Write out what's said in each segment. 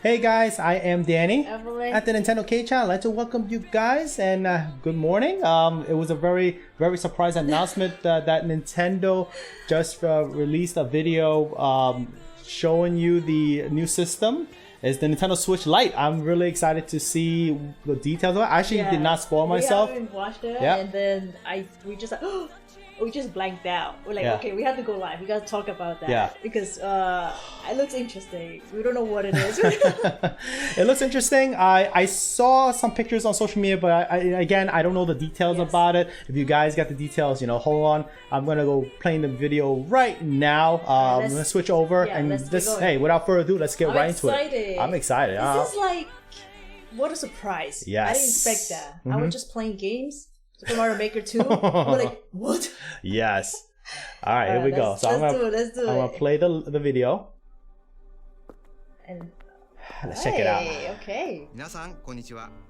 Hey guys, I am Danny Evelyn. at the NintendoCade channel. I'd like to welcome you guys and good morning. It was a very surprise announcement that Nintendo just released a video showing you the new system. It's the Nintendo Switch Lite. I'm really excited to see the details of it. I actually did not spoil myself. We haven't watched it, Yeah. and then we just we just blanked out. We're like, okay, we have to go live. We gotta talk about that because it looks interesting. We don't know what it is. It looks interesting. I saw some pictures on social media, but I don't know the details about it. If you guys got the details, hold on. I'm gonna go playing the video right now. I'm gonna switch over and hey, without further ado, let's get right into it. I'm excited. This is like, what a surprise! Yes. I didn't expect that. I was just playing games. Super Mario Maker 2. We're like, what? Yes. All right, here we go. So let's do it. I'm gonna play the video. And let's check it out. Okay.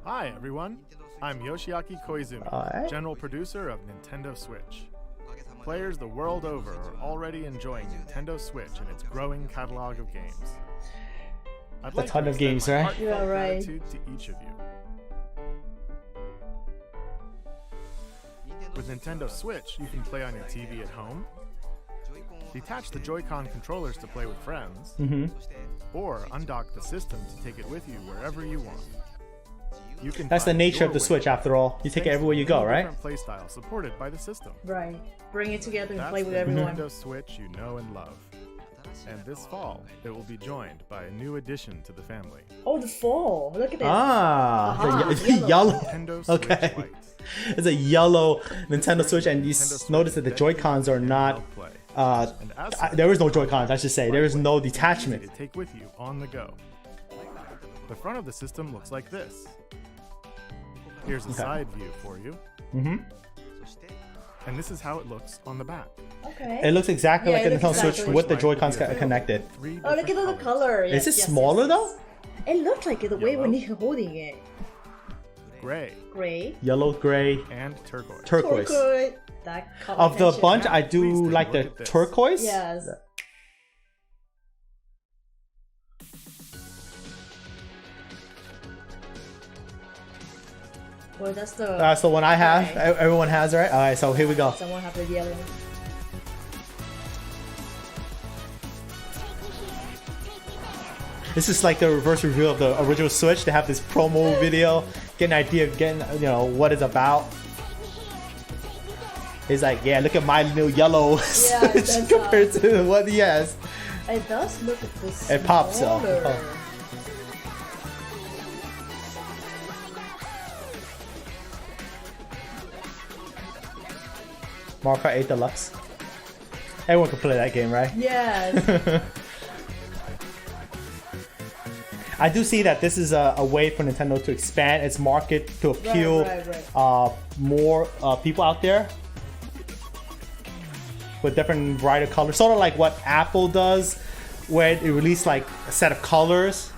Hi everyone, I'm Yoshiaki Koizumi, general producer of Nintendo Switch. Players the world over are already enjoying Nintendo Switch and its growing catalog of games. I'd like a ton to of games, extend my right? heartfelt gratitude to each of you. With Nintendo Switch, you can play on your TV at home, detach the Joy-Con controllers to play with friends, or undock the system to take it with you wherever you want. You can That's the find nature your of the way Switch, after all. You take it everywhere you go, right? Different playstyle supported by the system. Right. Bring it together and That's play with the everyone. Nintendo Switch you know and love. And this fall, it will be joined by a new addition to the family. Oh, the fall! Look at this. The yellow. Nintendo Switch Lite. It's a yellow Nintendo Switch, and you notice that the Joy-Cons are not. There is no Joy-Cons, I should say. There is no detachment. To take with you on the go. The front of the system looks like this. Here's a side view for you. And this is how it looks on the back. Okay. It looks exactly like a Nintendo Switch exactly with the Joy-Cons connected. Oh, look at the color. Is it smaller though? It looks like it the way when you're holding it. Gray. Gray. Yellow, gray, and turquoise. Turquoise. That Of the bunch, I do Please like the look at this. turquoise. Yes. Well, that's the one I have. Okay. Everyone has, right? All right, so here we go. Someone have the yellow. This is like the reverse review of the original Switch. They have this promo video, get an idea of getting, what it's about. It's like, yeah, look at my new yellow Switch compared to what he has. It does look at this. It pops up. Mario Kart 8 Deluxe. Everyone can play that game, right? Yes. I do see that this is a way for Nintendo to expand its market to appeal more people out there with different brighter colors. Sort of like what Apple does, where it released like a set of colors.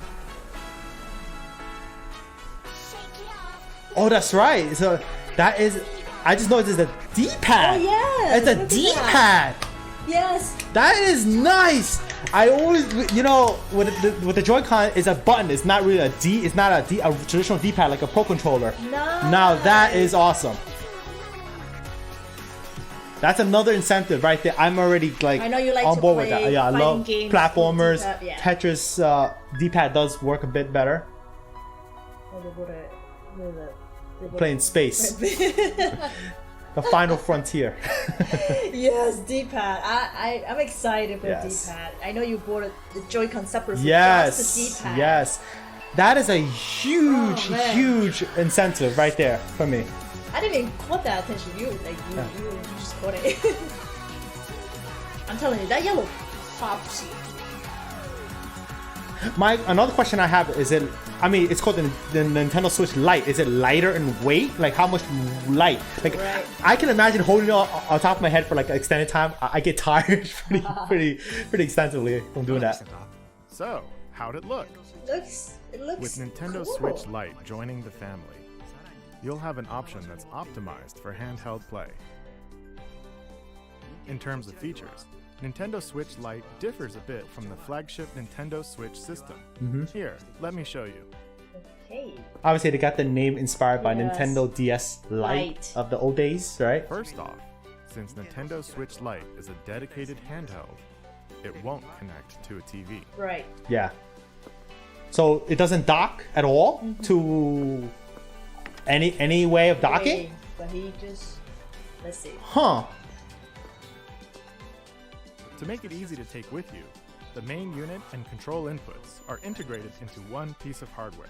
Oh, that's right. So that is. I just noticed it's a D-pad. Oh yeah. It's a D-pad. Yes. That is nice. I always, with the Joy-Con, is a button. It's not really a D. It's not a traditional D-pad like a Pro controller. Nice. Now that is awesome. That's another incentive right there. I'm already like I know you like on to board with play that. Yeah, I love games platformers. with D-pad, yeah. Tetris D-pad does work a bit better. Playing space. The final frontier. Yes, D-pad. I'm excited for D-pad. I know you bought the Joy-Con separate for just the D-pad. Yes. That is a huge incentive right there for me. I didn't even caught that attention. You just caught it. I'm telling you, that yellow pops. Another question I have is it's called the Nintendo Switch Lite. Is it lighter in weight? Like how much light? Like I can imagine holding it on top of my head for like an extended time. I get tired pretty extensively from doing that. So, how'd it look? It looks With Nintendo cool. Switch Lite joining the family, you'll have an option that's optimized for handheld play. In terms of features, Nintendo Switch Lite differs a bit from the flagship Nintendo Switch system. Here, let me show you. Okay. Obviously, they got the name inspired by Yes. Nintendo DS Lite of the old days, right? First off, since Nintendo Switch Lite is a dedicated handheld, it won't connect to a TV. Right. Yeah. So it doesn't dock at all to any way of docking? Wait, but he just... Let's see. Huh. To make it easy to take with you, the main unit and control inputs are integrated into one piece of hardware.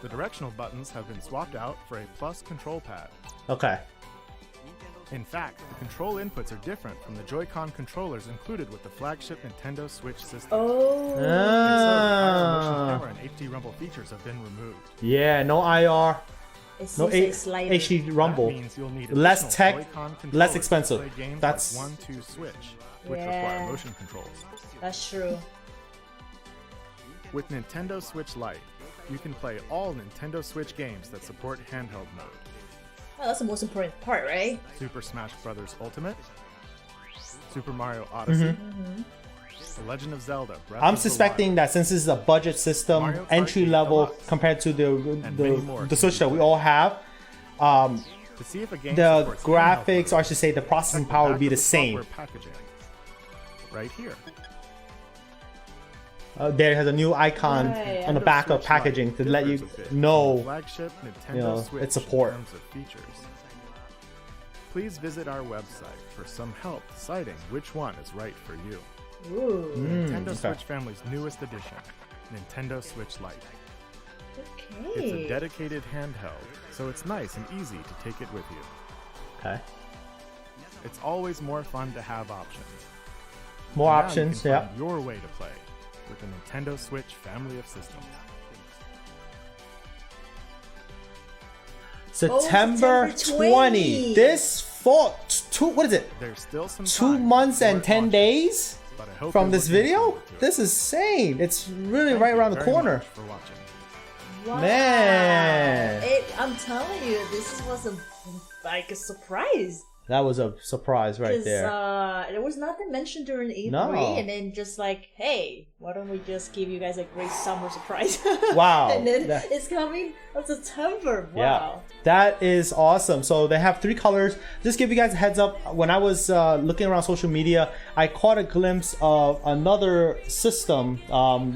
The directional buttons have been swapped out for a plus control pad. Okay. In fact, the control inputs are different from the Joy-Con controllers included with the flagship Nintendo Switch system. Oh. And so the motion camera and HD rumble features have been removed. Yeah, no IR. No HD rumble. That means you'll need Less tech, Joy-Con controllers less to expensive. play games That's like 1-2 Switch, which Yeah. require motion controls. That's true. With Nintendo Switch Lite, you can play all Nintendo Switch games that support handheld mode. Oh, that's the most important part, right? Super Smash Bros. Ultimate, Super Mario Odyssey, The Legend of Zelda Breath I'm of the suspecting Wild, that since this is a budget system, Mario Kart entry 8 level Deluxe, compared to many more the Switch that we all have, to see if a game the supports graphics, handheld or I should say the processing power, would be the same. software packaging. Right here. There has a new icon Right. on the Nintendo back of Switch packaging Lite to let you differs a bit from the know. flagship Nintendo you know, Switch its support. in terms of features. Please visit our website for some help deciding which one is right for you. Ooh. Nintendo okay. Switch family's newest edition, Nintendo Switch Lite. It's a Okay. dedicated handheld, so it's nice and easy to take it with you. Okay. It's always more fun to have options. More Now you options, can yeah. find your way to play with the Nintendo Switch family of systems. September September 20. This fall, what is it? There's still some 2 time months before and it 10 launches, days but I hope from you're this looking video? forward to it. This is insane. It's really Thank right you around the very corner. much for watching. Wow. Man. I'm telling you, this was a surprise. That was a surprise right Because there. there was nothing mentioned during E3, No. and then just like, hey, why don't we just give you guys a great summer surprise? Wow. And then That- it's coming in September. Wow. Yeah, that is awesome. So they have 3 colors. Just give you guys a heads up. When I was looking around social media, I caught a glimpse of another system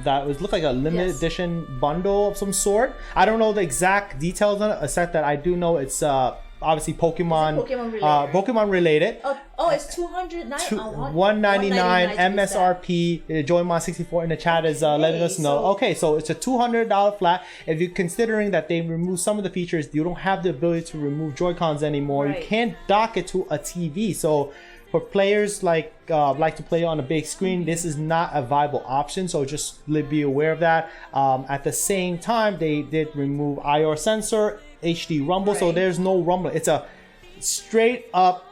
that looked like a limited Yes. edition bundle of some sort. I don't know the exact details on it, except that I do know it's obviously Pokemon. Is it Pokemon related? Pokemon related. Oh, it's 209. $199 MSRP. Joymon64 in the chat is letting us know. so- Okay, so it's a $200 flat. If you're considering that they remove some of the features, you don't have the ability to remove Joy-Cons anymore. Right. You can't dock it to a TV. So for players like to play on a big screen, this is not a viable option. So just be aware of that. At the same time, they did remove IR sensor, HD rumble, so Right. there's no rumble. It's a straight up,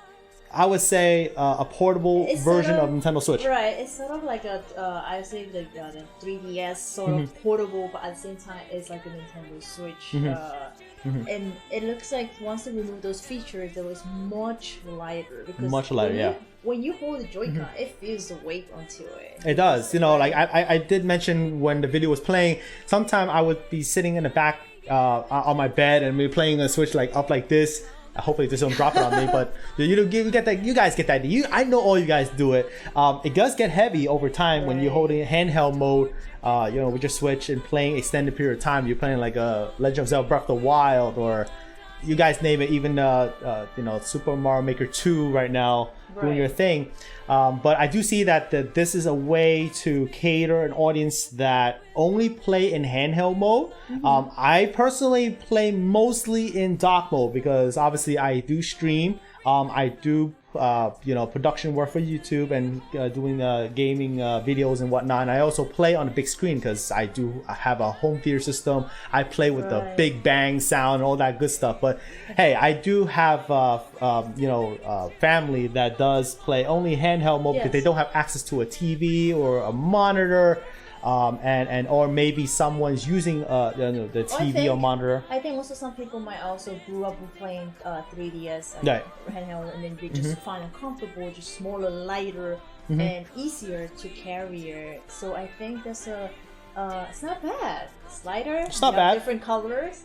I would say, a portable It's version sort of Nintendo Switch. Right, it's sort of like I would say the 3DS sort of portable, but at the same time, it's like a Nintendo Switch. And it looks like once they remove those features, it was much lighter. Because Much lighter, yeah. When you hold the Joy-Con, it feels the weight onto it. It does. You know, like I did mention when the video was playing, sometime I would be sitting in the back on my bed and be playing the Switch like up like this. Hopefully this don't drop it on me, but you get that. You guys get that. I know all you guys do it. It does get heavy over time when you're holding handheld mode. With your Switch and playing extended period of time. You're playing like a Legend of Zelda Breath of the Wild, or you guys name it. Even Super Mario Maker 2 right now doing your thing. But I do see that this is a way to cater an audience that only play in handheld mode. I personally play mostly in dock mode because obviously I do stream. I do production work for YouTube and doing gaming videos and whatnot. And I also play on the big screen because I have a home theater system. I play with the big bang sound and all that good stuff. But hey, I do have family that does play only handheld mode because they don't have access to a TV or a monitor. Or maybe someone's using the TV or monitor. I think also some people might also grew up with playing 3DS and handheld, and then they just find it comfortable, just smaller, lighter, and easier to carry. So I think that's it's not bad. It's lighter. It's not bad. Different colors,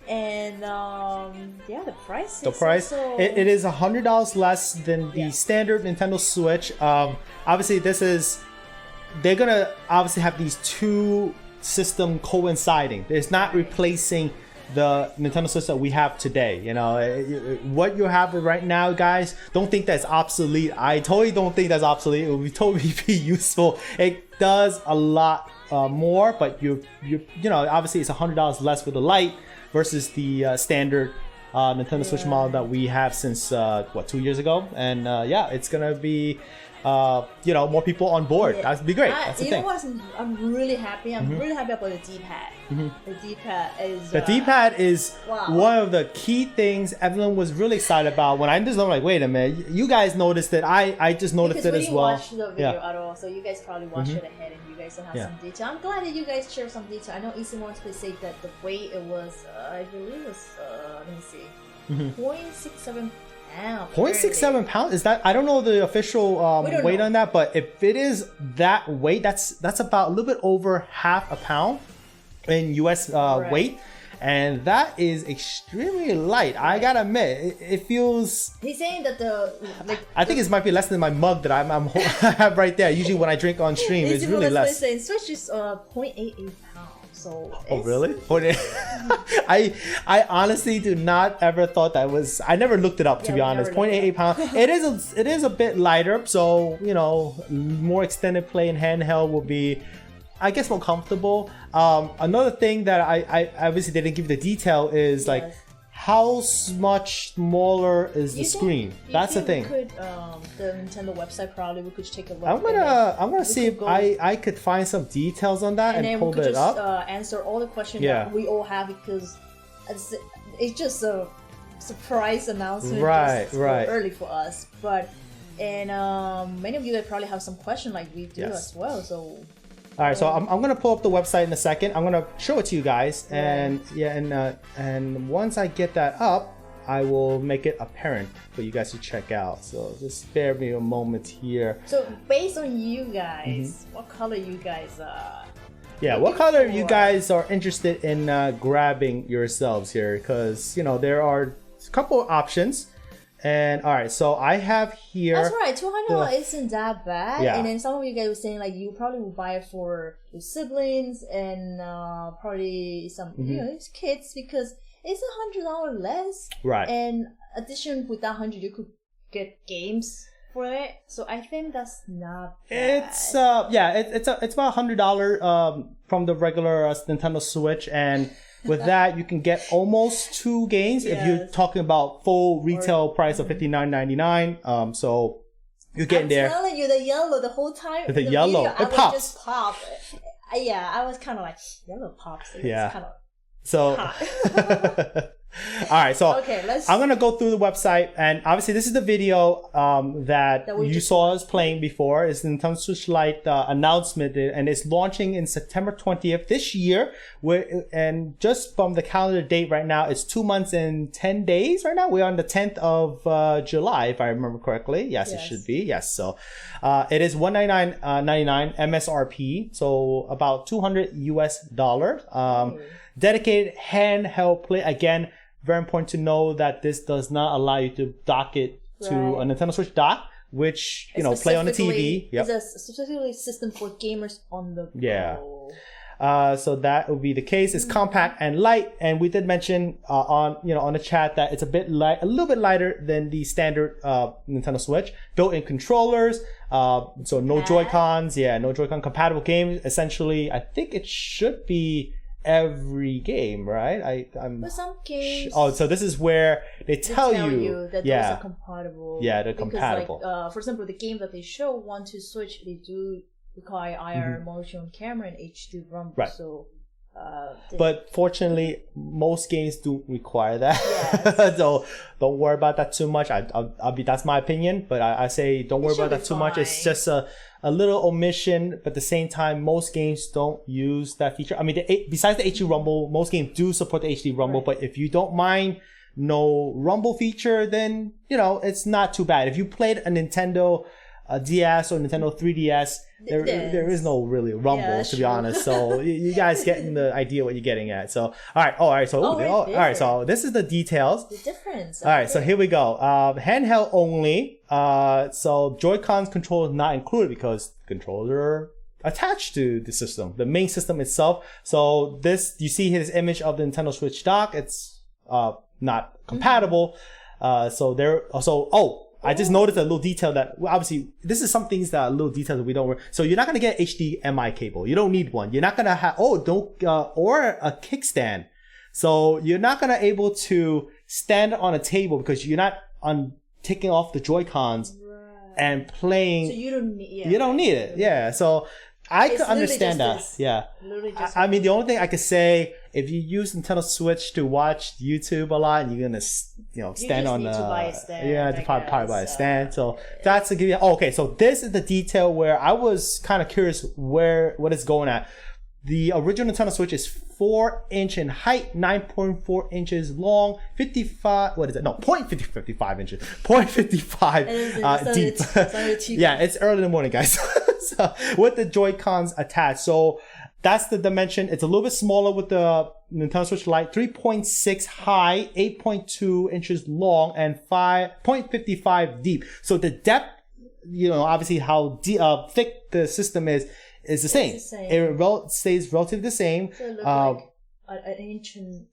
and the price. The price. Also... It is $100 less than the standard Nintendo Switch. Obviously, they're gonna obviously have these two system coinciding. It's not replacing the Nintendo Switch that we have today. You know, what you have right now, guys, don't think that's obsolete. I totally don't think that's obsolete. It will totally be useful. It does a lot more, but you know, obviously it's $100 less for the Lite versus the standard Nintendo Switch model that we have since 2 years ago. And it's gonna be you know, more people on board. That'd be great. That's the thing. You know what? I'm really happy. I'm really happy about the D-pad. The D-pad is one of the key things everyone was really excited about. When I'm like, wait a minute, you guys noticed it. I just noticed it as well. Because we didn't watch the video at all, so you guys probably watched it ahead, and you guys have some detail. I'm glad that you guys share some detail. I know Easy wants to say that the weight it was, I believe it was, let me see, 0.67 pounds. 0.67 pounds? Is that? I don't know the official weight on that, but if it is that weight, that's about a little bit over half a pound in US weight, and that is extremely light. I gotta admit, it feels. He's saying that I think it might be less than my mug that I have right there. Usually when I drink on stream, it's really less. Switch is 0.88 pounds. So really? I honestly do not ever thought that was. I never looked it up, to be honest. 0.88 pounds. It is a bit lighter, so you know, more extended play in handheld will be, I guess, more comfortable. Another thing that I obviously didn't give the detail is like how much smaller is the screen. That's the thing. Could the Nintendo website probably we could take a look. I'm gonna see if I could find some details on that and pull it up. Answer all the questions that we all have, because it's just a surprise announcement. Right. Early for us, but many of you guys probably have some questions like we do as well. So. All right, so I'm gonna pull up the website in a second. I'm gonna show it to you guys, and and once I get that up, I will make it apparent for you guys to check out. So just spare me a moment here. So based on you guys, what color you guys what color you guys are interested in grabbing yourselves here? Because you know there are a couple of options. And all right, so I have here. That's right, $200 isn't that bad. And then some of you guys were saying like you probably will buy it for your siblings and probably some you know kids, because it's $100 less. Right. And addition with that 100, you could get games for it. So I think that's not bad. It's it's about $100 from the regular Nintendo Switch, and with that, you can get almost 2 games if you're talking about full retail price of $59.99. So you're getting there. I'm telling you, the yellow the whole time. The yellow, video, it pops. Just pop. I was kind of like yellow pops. It's kind of so. All right, so I'm gonna go through the website, and obviously this is the video that you saw us playing before. It's the Nintendo Switch Lite announcement, and it's launching in September 20th this year. And just from the calendar date right now, it's 2 months and 10 days. Right now, we're on the 10th of July, if I remember correctly. Yes, it should be. Yes, so it is $199.99 MSRP, so about $200 US. Dedicated handheld play again. Very important to know that this does not allow you to dock it to a Nintendo Switch dock, which play on the TV. It's a specifically system for gamers on the go. So that will be the case. It's compact and light, and we did mention on the chat that it's a little bit lighter than the standard Nintendo Switch. Built-in controllers, so no Joy-Cons. No Joy-Con compatible games. Essentially, I think it should be every game, right? But some games. So this is where they tell you that those are compatible. Yeah, they're compatible. Like, for example, the game that they show want to switch, they do require IR motion camera and HD rumble. Right. So. But fortunately, most games do require that. Yes. So don't worry about that too much. That's my opinion, but I say don't worry about that too much. It's just a little omission, but at the same time, most games don't use that feature. I mean, besides the HD rumble, most games do support the HD rumble, but if you don't mind no rumble feature, then it's not too bad. If you played a Nintendo DS or Nintendo 3DS, there is no really rumble, to be honest. So you guys getting the idea what you're getting at. So all right. So all right. So this is the details. The difference. All right. So here we go. Handheld only. So Joy-Cons control is not included because the controllers are attached to the system, the main system itself. So this, you see his image of the Nintendo Switch dock. It's not compatible. I just noticed a little detail that, well, obviously, this is some things that are little details that we don't. So you're not going to get HDMI cable. You don't need one. You're not going to have, or a kickstand. So you're not going to able to stand on a table because you're not taking off the Joy-Cons and playing. So you don't need, you don't need it. Yeah. So I could understand that. This. Yeah. I mean, the only thing I could say, if you use Nintendo Switch to watch YouTube a lot, you're gonna, stand on the. Buy a stand, you have to probably buy a stand. So that's to give you. Oh, okay, so this is the detail where I was kind of curious what it's going at. The original Nintendo Switch is 4-inch in height, 9.4 inches long, 55. What is it? No, 0.55 inches. 0.55 deep. Yeah, it's early in the morning, guys. So with the Joy-Cons attached. So that's the dimension. It's a little bit smaller with the Nintendo Switch Lite. 3.6 high, 8.2 inches long, and 5.55 deep. So the depth, obviously how thick the system is the same. It stays relatively the same. So it looks like an inch and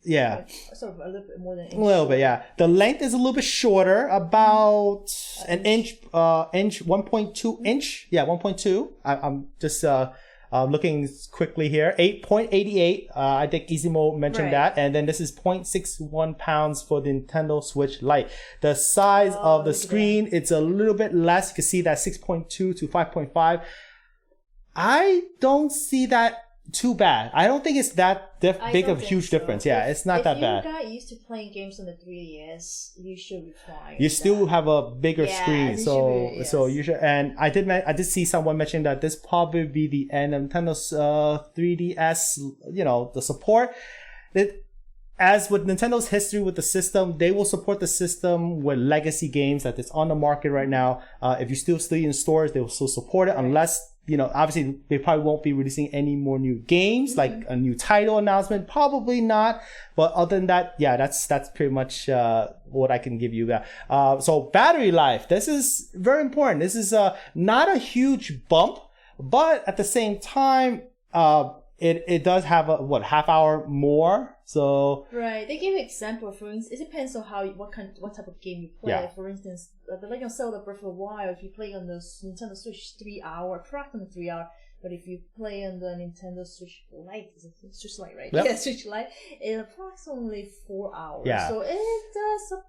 sort of a little bit more than an inch. A little bit, yeah. The length is a little bit shorter, about an inch, 1.2 inch. Yeah, 1.2. I'm just looking quickly here. 8.88. I think Izimo mentioned that. And then this is 0.61 pounds for the Nintendo Switch Lite. The size of the screen, it's a little bit less. You can see that 6.2 to 5.5. I don't see that too bad. I don't think it's that big of a huge difference. Yeah, it's not that bad. If you got used to playing games on the 3DS, you should be fine. You still have a bigger screen, so you should. And I did see someone mention that this probably be the end of Nintendo's 3DS. The support. As with Nintendo's history with the system, they will support the system with legacy games that is on the market right now. If you still see in stores, they will still support it unless. Obviously they probably won't be releasing any more new games, like a new title announcement. Probably not. But other than that, yeah, that's pretty much what I can give you there. So battery life. This is very important. This is not a huge bump, but at the same time, it does have a half hour more. So right, they give an example. For instance, it depends on what type of game you play. Yeah. For instance, The Legend of Zelda Breath of the Wild, if you play on the Nintendo Switch 3 hour, approximately 3 hour. But if you play on the Nintendo Switch Lite, is it Switch Lite, right? Yep. Yeah, Switch Lite, it's approximately 4 hours. Yeah. So it does a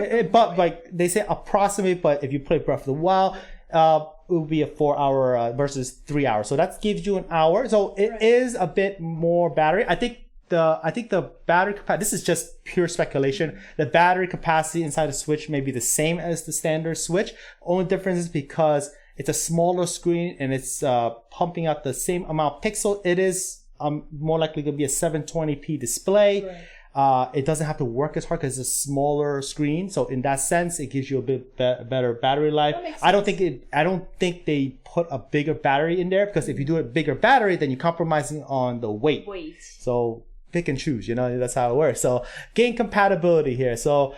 little bit. But like they say approximate, but if you play Breath of the Wild, it will be a 4 hour versus 3 hours. So that gives you an hour. So it is a bit more battery. I think the battery capacity, this is just pure speculation. The battery capacity inside the Switch may be the same as the standard Switch. Only difference is because it's a smaller screen and it's pumping out the same amount of pixel. It is more likely going to be a 720p display. Right. It doesn't have to work as hard because it's a smaller screen. So in that sense, it gives you a bit better battery life. I don't think they put a bigger battery in there because if you do a bigger battery, then you're compromising on the weight. So pick and choose, that's how it works. So game compatibility here. So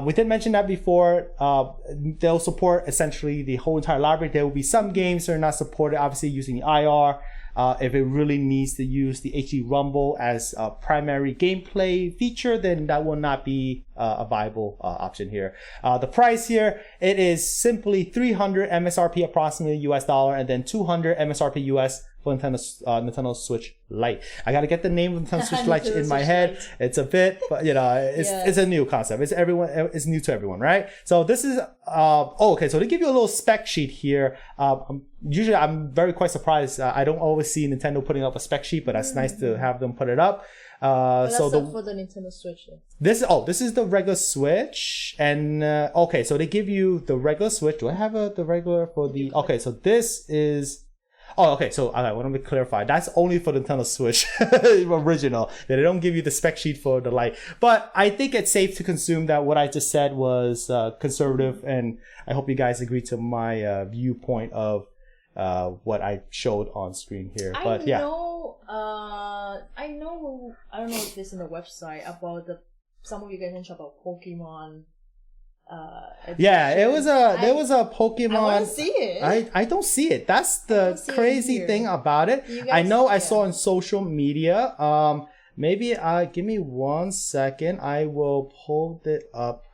we did mention that before. They'll support essentially the whole entire library. There will be some games that are not supported, obviously using the IR. If it really needs to use the HD Rumble as a primary gameplay feature, then that will not be a viable option here. The price here, it is simply $300 MSRP approximately US dollar, and then $200 MSRP US for Nintendo Switch Lite. I gotta get the name of Nintendo Switch Lite in my head. It's a bit, but it's a new concept. It's new to everyone, right? So this is okay. So they give you a little spec sheet here. Usually I'm quite surprised. I don't always see Nintendo putting up a spec sheet, but that's nice to have them put it up. That's for the Nintendo Switch. Yeah. This is the regular Switch, and okay, so they give you the regular Switch. Do I have the regular for the? Okay, so this is. Oh, okay. So I want to clarify. That's only for the Nintendo Switch original. They don't give you the spec sheet for the Lite. But I think it's safe to consume that what I just said was conservative, and I hope you guys agree to my viewpoint of what I showed on screen here. But I don't know if this in the website about some of you guys mentioned about Pokemon. Yeah, there was a Pokemon. I want to see it. I don't see it. That's the crazy thing about it. I know I saw on social media. Maybe give me 1 second. I will pull it up.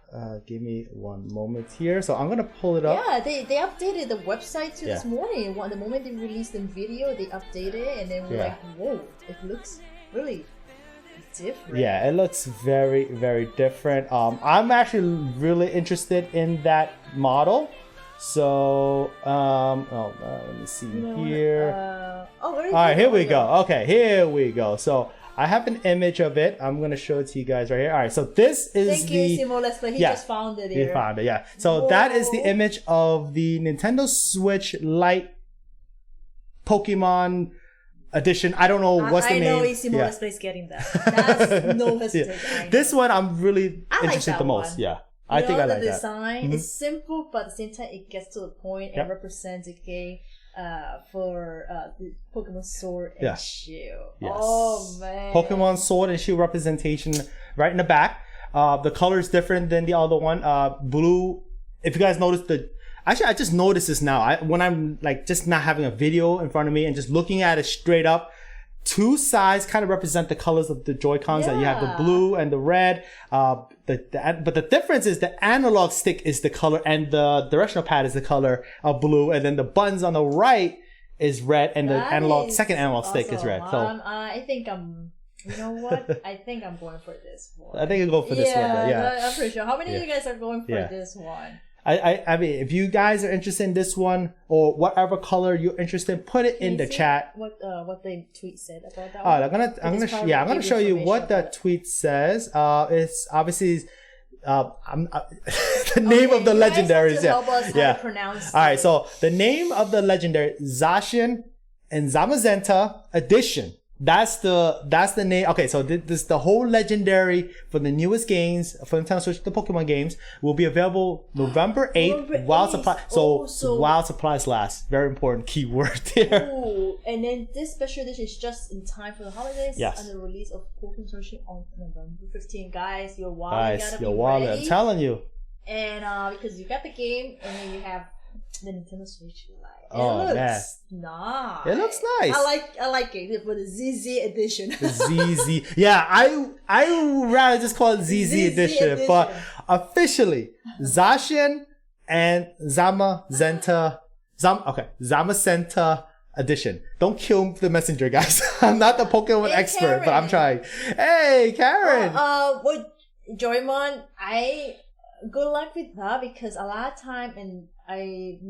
Give me one moment here. So I'm gonna pull it up. Yeah, they updated the website too this morning. The moment they released the video, they updated it, and then we're like, whoa, it looks really different. Yeah, it looks very, very different. I'm actually really interested in that model. So, let me see here. All right, here we go. Okay, here we go. So I have an image of it. I'm gonna show it to you guys right here. All right, so this is Thank you, Simo Let's Play. He just found it here. He found it, yeah. So that is the image of the Nintendo Switch Lite Pokemon edition. I don't know what's the name. I know Simo Let's Play is getting that. That's no hesitation. This one I'm really interested the most. Yeah. I think I like that. The design is simple, but at the same time it gets to the point and represents a game for the Pokemon Sword and Shield. Yes. Oh man. Pokemon Sword and Shield representation right in the back. The color is different than the other one. Blue. If you guys notice actually, I just noticed this now. When I'm like just not having a video in front of me and just looking at it straight up, two sides kind of represent the colors of the Joy-Cons. That you have the blue and the red. But the difference is the analog stick is the color and the directional pad is the color of blue, and then the buttons on the right is red, and the second analog stick is red. So I think you know what? I think I'm going for this one. I think I'll go for this one. Yeah, I'm pretty sure. How many of you guys are going for this one? I mean, if you guys are interested in this one or whatever color you're interested in, put it in the chat. What the tweet said about that one? I'm gonna show you what the tweet says. It's obviously the name of the legendaries. Help us how to pronounce. All right, so the name of the legendary Zacian and Zamazenta edition. That's the name. Okay, so this the whole legendary for the newest games for Nintendo Switch, the Pokemon games will be available November 8th while supplies last. Very important keyword there. Ooh, and then this special edition is just in time for the holidays. Yes. And the release of Pokemon Sword on November 15th. Guys, your wallet gotta be ready. I'm telling you. And because you got the game and then you have the Nintendo Switch Lite. It looks nice. It looks nice. I like it for the ZZ edition. The ZZ. Yeah, I would rather just call it ZZ edition. But officially, Zacian and Zamazenta edition. Don't kill the messenger, guys. I'm not the Pokemon expert, Karen. But I'm trying. Hey, Karen. Joymon, good luck with that, because a lot of time, and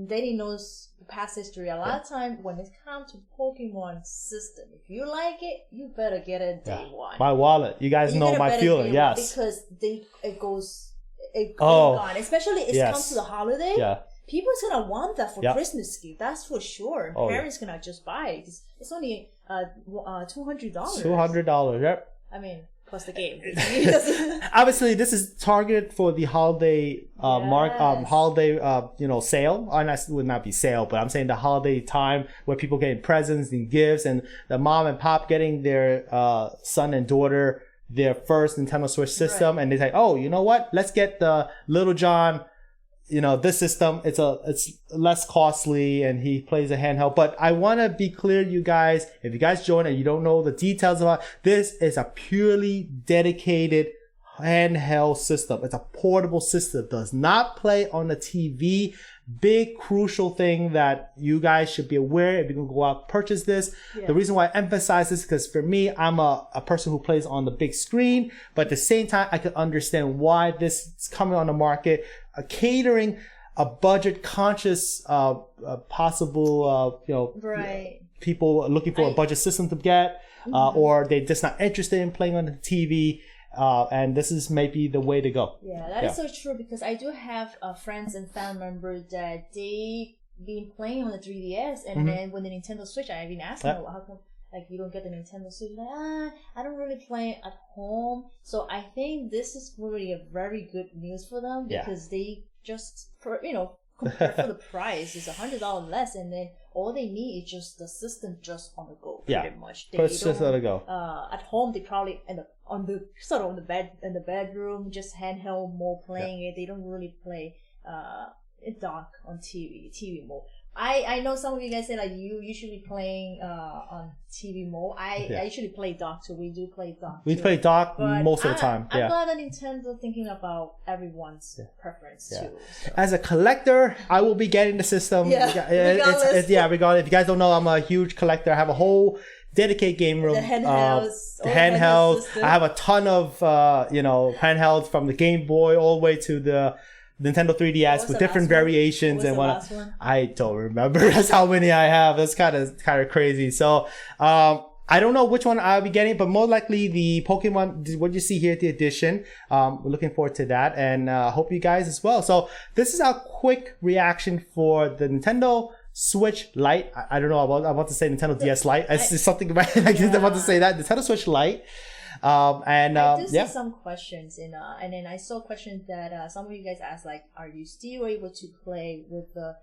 Danny knows the past history, a lot of time when it comes to Pokemon system, if you like it, you better get it day one. My wallet. You guys know my feeling, yes. Because it goes on. Especially it comes to the holiday. Yeah. People's gonna want that for Christmas gift, that's for sure. Parents gonna just buy it. It's only $200. $200, yep. I mean, plus the game. Obviously, this is targeted for the holiday holiday sale. It would not be sale, but I'm saying the holiday time where people getting presents and gifts, and the mom and pop getting their son and daughter their first Nintendo Switch system, and they say, oh, you know what? Let's get the Little John. This system, it's less costly and he plays a handheld. But I want to be clear, you guys, if you guys join and you don't know the details about this, is a purely dedicated handheld system. It's a portable system. It does not play on the TV. Big crucial thing that you guys should be aware if you're going to go out and purchase this. Yeah. The reason why I emphasize this is because for me, I'm a person who plays on the big screen, but at the same time, I can understand why this is coming on the market, catering a budget conscious, possible, people looking for a budget system to get, or they're just not interested in playing on the TV. And this is maybe the way to go. Yeah, that is so true, because I do have friends and family members that they been playing on the 3DS, and then when the Nintendo Switch, I've been asking, how come like you don't get the Nintendo Switch? Like, I don't really play at home. So I think this is really a very good news for them because they just, compared for the price, it's $100 less, and then all they need is just the system just on the go, pretty much. Just on the go. At home, they probably end up on the bed in the bedroom, just handheld mode playing it. They don't really play dock on TV mode. I know some of you guys say like you usually playing on TV mode. I usually play dock too. We do play dock. We play dock most of the time. I'm glad that Nintendo thinking about everyone's preference too. So. As a collector, I will be getting the system. Regardless. Regardless. If you guys don't know, I'm a huge collector. I have a whole dedicated game room. The handhelds. Handhelds. I have a ton of handhelds from the Game Boy all the way to the Nintendo 3DS with different variations and what. I don't remember. That's how many I have. That's kind of crazy. So I don't know which one I'll be getting, but more likely the Pokemon, what you see here at the edition. We're looking forward to that, and hope you guys as well. So this is our quick reaction for the Nintendo Switch Lite. I don't know. I'm about to say Nintendo DS Lite. It's something about I'm about to say that Nintendo Switch Lite. I do see some questions and then I saw questions that some of you guys asked, like, are you still able to play with the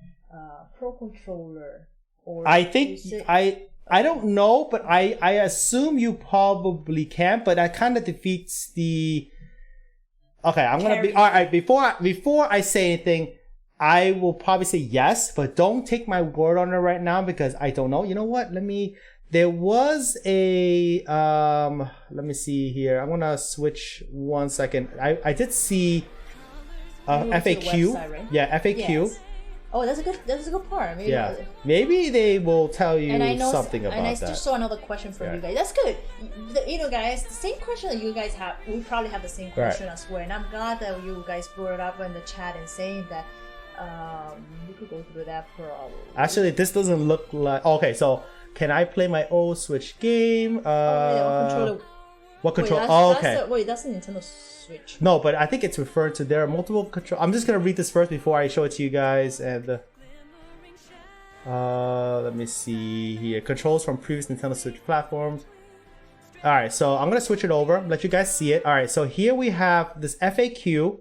Pro controller? Or I think I don't know, but I assume you probably can, but that kind of defeats the. Okay, I'm gonna be all right. Before I say anything, I will probably say yes, but don't take my word on it right now because I don't know. You know what? There was a, let me see here. I'm going to switch 1 second. I did see FAQ. Website, right? Yeah, FAQ. Yes. Oh, that's a good part. Maybe they will tell you something about that. And I just saw another question from you guys. That's good. Guys, the same question that you guys have, we probably have the same question as well. And I'm glad that you guys brought it up in the chat and saying that we could go through that probably. Actually, this doesn't look like... Okay, so... Can I play my old Switch game? What controller? That's the Nintendo Switch. No, but I think it's referred to there are multiple control. I'm just gonna read this first before I show it to you guys. And let me see here. Controls from previous Nintendo Switch platforms. All right, so I'm gonna switch it over. Let you guys see it. All right, so here we have this FAQ,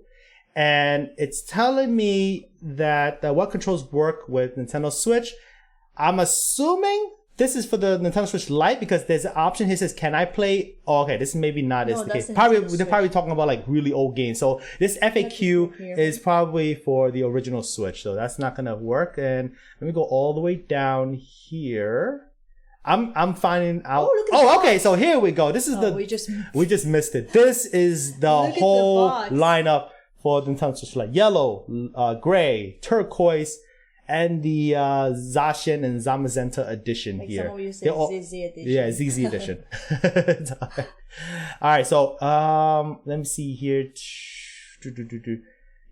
and it's telling me that what controls work with Nintendo Switch. I'm assuming this is for the Nintendo Switch Lite because there's an option here that says, can I play? Oh, okay, this maybe not is the case. They're probably talking about like really old games. So this FAQ is probably for the original Switch. So that's not going to work. And let me go all the way down here. I'm finding out. Okay. So here we go. This is we just missed it. This is the whole lineup for the Nintendo Switch Lite. Yellow, gray, turquoise, and the Zacian and Zamazenta edition like here. Some of you say ZZ edition. Yeah, ZZ edition. All right, so let me see here.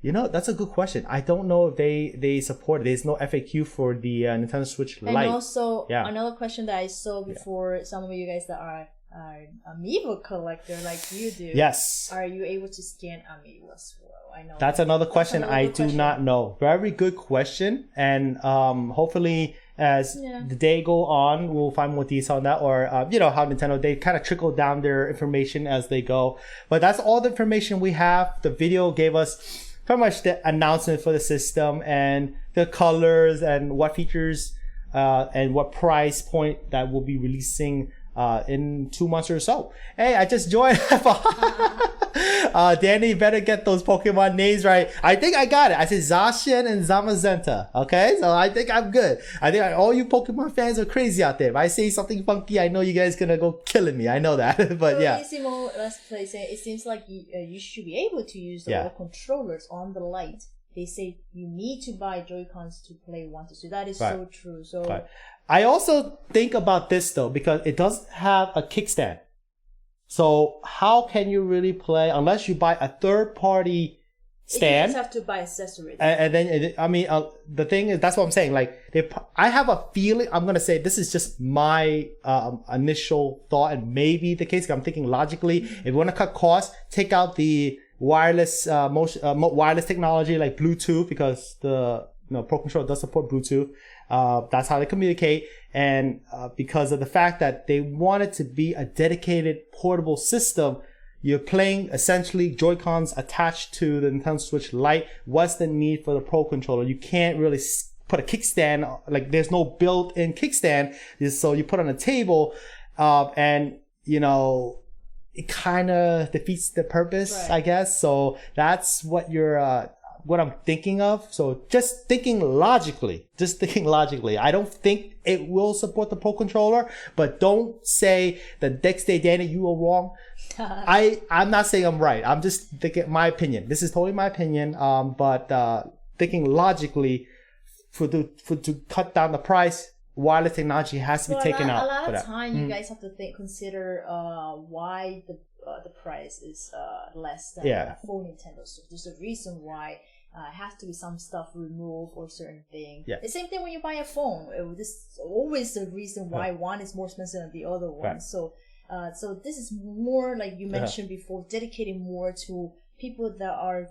That's a good question. I don't know if they support it. There's no FAQ for the Nintendo Switch Lite. And also, another question that I saw before, some of you guys that are Amiibo collector like you do. Yes. Are you able to scan Amiibo as well? I know. That's another question I do not know. Very good question. And hopefully as the day go on, we'll find more details on that. Or, how Nintendo, they kind of trickle down their information as they go. But that's all the information we have. The video gave us pretty much the announcement for the system and the colors and what features and what price point that we'll be releasing in 2 months or so. Hey, I just joined. Danny, better get those Pokemon names right. I think I got it. I said Zacian and Zamazenta. Okay, so I think I'm good. I think all you Pokemon fans are crazy out there. If I say something funky, I know you guys gonna go killing me. I know that. But yeah. It seems like you should be able to use the controllers on the Lite. They say you need to buy Joy-Cons to play 1 to 2. That is so true. So. I also think about this though, because it does have a kickstand. So how can you really play unless you buy a third-party stand? You just have to buy accessories. And then, the thing is, that's what I'm saying. Like, I have a feeling, I'm going to say this is just my initial thought and maybe the case. I'm thinking logically, if you want to cut costs, take out the wireless wireless technology like Bluetooth, because the Pro Controller does support Bluetooth. That's how they communicate. And because of the fact that they want it to be a dedicated portable system, you're playing essentially Joy-Cons attached to the Nintendo Switch Lite. What's the need for the Pro Controller? You can't really put a kickstand, like there's no built-in kickstand. So you put on a table, and it kind of defeats the purpose, right. I guess. So that's what what I'm thinking of. So just thinking logically. I don't think it will support the Pro Controller, but don't say the next day, Danny, you were wrong. I'm not saying I'm right. I'm just thinking my opinion. This is totally my opinion. But thinking logically, to cut down the price, wireless technology has to be taken out. A lot of time, you guys have to consider why the price is less than a full Nintendo Switch. There's a reason why it has to be some stuff removed or certain thing. Yeah. The same thing when you buy a phone. There's always a reason why one is more expensive than the other one. Right. So this is more, like you mentioned before, dedicated more to people that are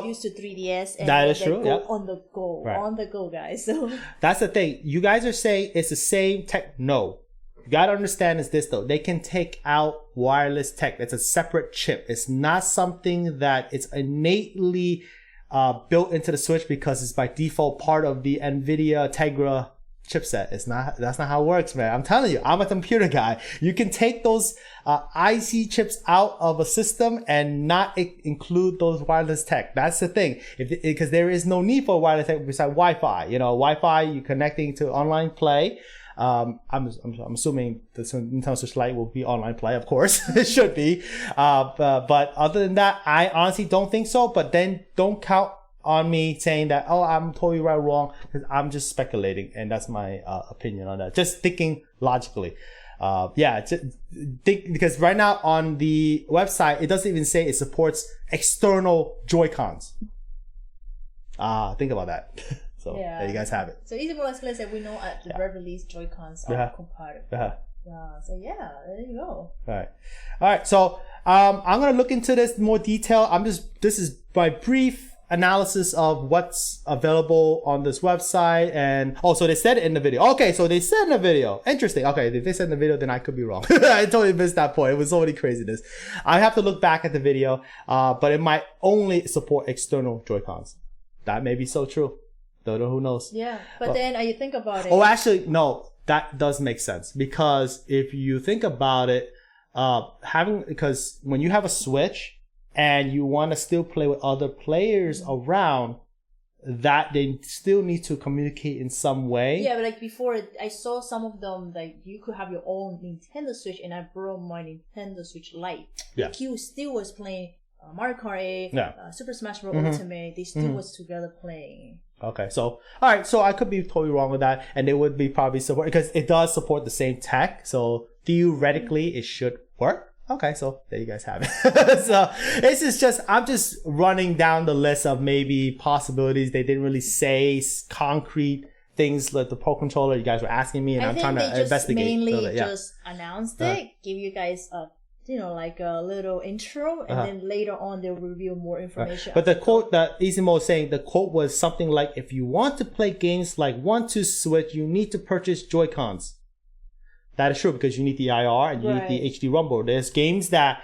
used to 3DS and that is true. On the go, guys. So that's the thing. You guys are saying it's the same tech. No, you gotta understand is this though. They can take out wireless tech. It's a separate chip. It's not something that it's innately built into the Switch because it's by default part of the NVIDIA Tegra chipset. That's not how it works, man. I'm telling you, I'm a computer guy. You can take those IC chips out of a system and not include those wireless tech. That's the thing. Because there is no need for wireless tech besides Wi-Fi. Wi-Fi, you're connecting to online play. I'm assuming the Nintendo Switch Lite will be online play, of course. It should be. But other than that, I honestly don't think so. But then don't count on me saying that, I'm totally right or wrong, because I'm just speculating, and that's my opinion on that. Just thinking logically. Because right now on the website, it doesn't even say it supports external Joy-Cons. Think about that. So there you guys have it. So either more or less, let's say we know at the very least Joy-Cons are compatible. So there you go. All right. So I'm gonna look into this in more detail. This is my brief analysis of what's available on this website. And so they said it in the video. Okay, so they said in the video. Interesting. Okay, if they said in the video, then I could be wrong. I totally missed that point. It was so many craziness. I have to look back at the video, but it might only support external Joy-Cons. That may be so true. Though who knows? Yeah, but then you think about it. Oh, actually, no, that does make sense, because if you think about it, because when you have a Switch and you want to still play with other players around, that they still need to communicate in some way. Yeah, but like before, I saw some of them, like you could have your own Nintendo Switch, and I brought my Nintendo Switch Lite. Yeah. Q still was playing Mario Kart 8, Super Smash Bros. Ultimate. They still was together playing. Okay, so all right, so I could be totally wrong with that, and it would be probably support, because it does support the same tech, so theoretically it should work. Okay, so there you guys have it. So this is I'm just running down the list of maybe possibilities. They didn't really say concrete things like the Pro Controller. You guys were asking me, and I'm trying to investigate. Mainly just announced it, give you guys a like a little intro, and then later on they'll reveal more information. But the quote that Izimo was saying, the quote was something like, if you want to play games like 1-2 Switch, you need to purchase Joy-Cons. That is true, because you need the IR and you need the HD Rumble. There's games that,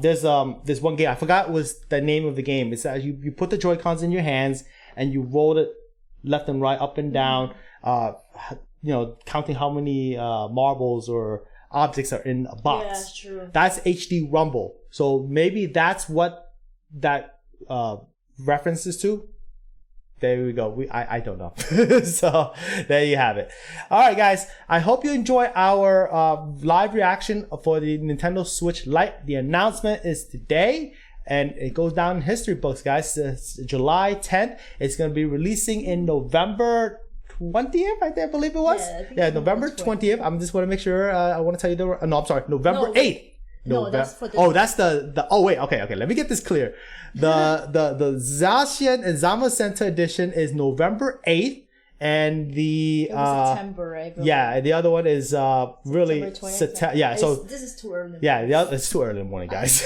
there's one game, I forgot was the name of the game. It's that you put the Joy-Cons in your hands and you roll it left and right, up and down, counting how many marbles or objects are in a box. Yeah, that's true. That's HD Rumble. So maybe that's what that references to. There we go. I don't know. So there you have it. All right, guys. I hope you enjoy our live reaction for the Nintendo Switch Lite. The announcement is today, and it goes down in history books, guys. It's July 10th. It's going to be releasing in November 20th, I believe it was. Yeah, November 20th. I'm just want to make sure. I want to tell you November 8th. No, that's for the... Oh, that's the wait, okay. Let me get this clear. The Zacian and Zama Center edition is November 8th, and the September, right? Yeah, the other one is really September. Yeah, so this is too early. Yeah, it's too early in the morning, guys.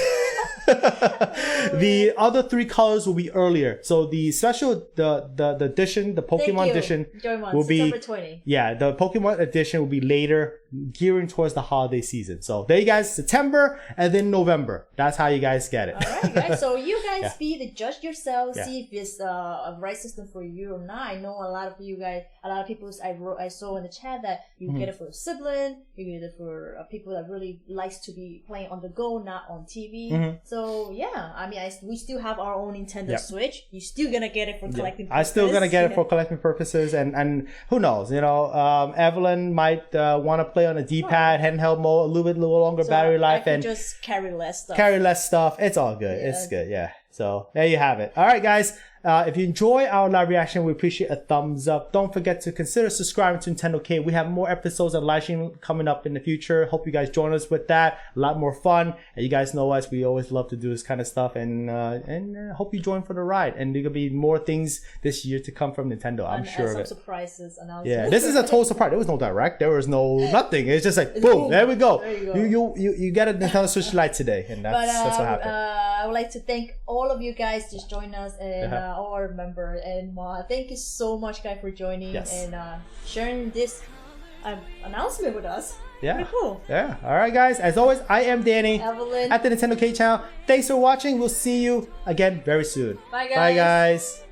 The other 3 colors will be earlier. So the special, the edition, the Pokemon edition will be September 20. Yeah, the Pokemon edition will be later, gearing towards the holiday season. So there you guys, September and then November. That's how you guys get it. All right, guys. So you guys be the judge yourself. See if it's a right system for you or not. I know a lot of you guys, a lot of people I saw in the chat that you get it for a sibling, you get it for people that really likes to be playing on the go, not on TV. So yeah, I mean, we still have our own Nintendo Switch. You're still gonna get it for collecting purposes. I'm still gonna get it for collecting purposes, and who knows? You know, Evelyn might want to play on a D-pad, handheld mode, a little longer battery life, and just carry less stuff. It's all good. It's good. Yeah. So there you have it. All right, guys. If you enjoy our live reaction, we appreciate a thumbs up. Don't forget to consider subscribing to NintendoCade. We have more episodes of live stream coming up in the future. Hope you guys join us with that. A lot more fun. And you guys know us. We always love to do this kind of stuff. And hope you join for the ride. And there will be more things this year to come from Nintendo. I'm sure of it. Some surprises. Yeah, this is a total surprise. There was no direct. There was no nothing. It's just like boom. There we go. There you go. You get a Nintendo Switch Lite today, and that's what happened. I would like to thank all of you guys just join us and our member, and thank you so much, guys, for joining and sharing this announcement with us. Yeah. Pretty cool. Yeah. All right, guys. As always, I am Danny, Evelyn, at the NintendoCade channel. Thanks for watching. We'll see you again very soon. Bye, guys. Bye, guys.